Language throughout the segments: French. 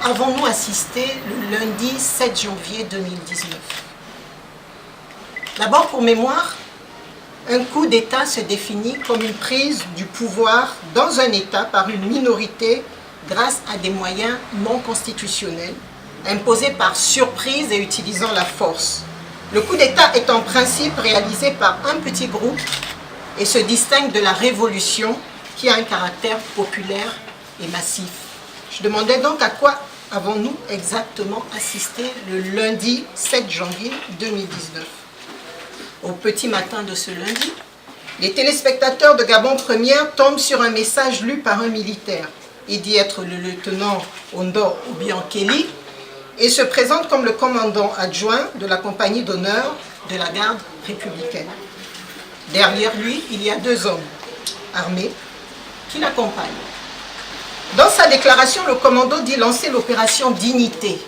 avons-nous assisté le lundi 7 janvier 2019? D'abord, pour mémoire, un coup d'État se définit comme une prise du pouvoir dans un État par une minorité grâce à des moyens non constitutionnels, imposés par surprise et utilisant la force. Le coup d'État est en principe réalisé par un petit groupe et se distingue de la révolution qui a un caractère populaire et massif. Je demandais donc à quoi avons-nous exactement assisté le lundi 7 janvier 2019. Au petit matin de ce lundi, les téléspectateurs de Gabon Première tombent sur un message lu par un militaire. Il dit être le lieutenant Ondo Obiankeli et se présente comme le commandant adjoint de la compagnie d'honneur de la garde républicaine. Derrière lui, il y a 2 hommes armés qui l'accompagnent. Dans sa déclaration, le commando dit lancer l'opération Dignité.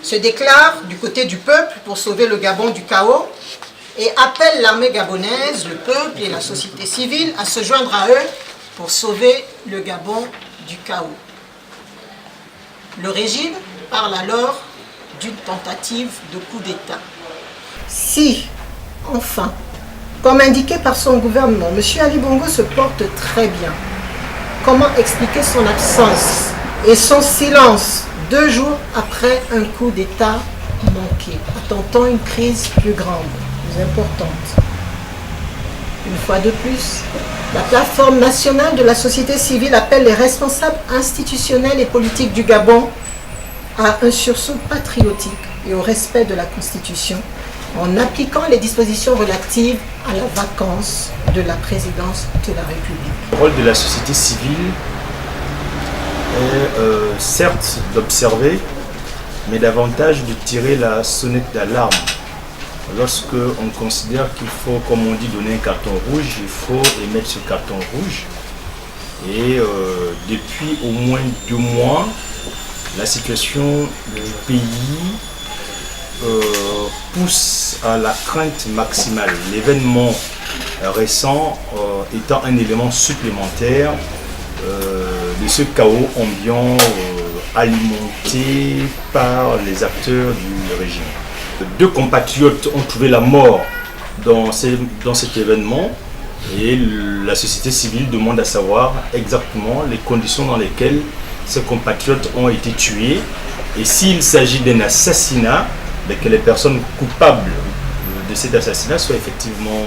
Se déclare du côté du peuple pour sauver le Gabon du chaos et appelle l'armée gabonaise, le peuple et la société civile à se joindre à eux pour sauver le Gabon du chaos. Le régime parle alors d'une tentative de coup d'État. Si, enfin, comme indiqué par son gouvernement, M. Ali Bongo se porte très bien, comment expliquer son absence et son silence 2 jours après un coup d'État manqué, attendant une crise plus grande, plus importante? Une fois de plus, la plateforme nationale de la société civile appelle les responsables institutionnels et politiques du Gabon à un sursaut patriotique et au respect de la Constitution en appliquant les dispositions relatives à la vacance de la présidence de la République. Le rôle de la société civile est certes d'observer, mais davantage de tirer la sonnette d'alarme. Lorsque on considère qu'il faut, comme on dit, donner un carton rouge, il faut émettre ce carton rouge. Et depuis au moins 2 mois, la situation du pays pousse à la crainte maximale. L'événement récent étant un élément supplémentaire de ce chaos ambiant alimenté par les acteurs du régime. 2 compatriotes ont trouvé la mort dans cet événement et la société civile demande à savoir exactement les conditions dans lesquelles ces compatriotes ont été tués et s'il s'agit d'un assassinat, que les personnes coupables de cet assassinat soient effectivement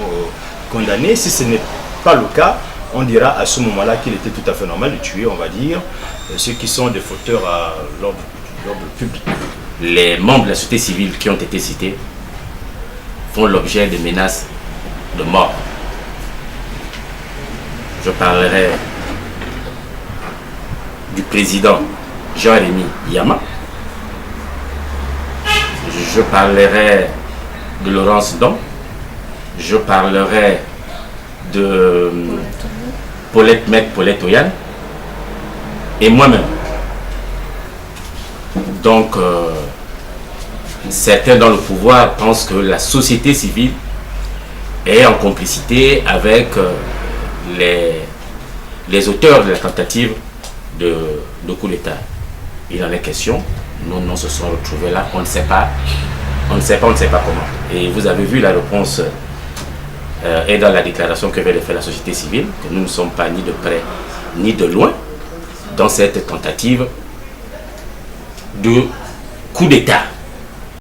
condamnées. Si ce n'est pas le cas, on dira à ce moment-là qu'il était tout à fait normal de tuer, on va dire, ceux qui sont des fauteurs à l'ordre public. Les membres de la société civile qui ont été cités font l'objet de menaces de mort. Je parlerai du président Jean-Rémy Yama. Je parlerai de Laurence Don. Je parlerai de Maître Paulette Oyan et moi-même. Donc, certains dans le pouvoir pensent que la société civile est en complicité avec les auteurs de la tentative de coup d'État. Il en est question. Nous se sont retrouvés là, on ne sait pas comment. Et vous avez vu la réponse et dans la déclaration que vient de faire la société civile, que nous ne sommes pas ni de près ni de loin dans cette tentative de coup d'État.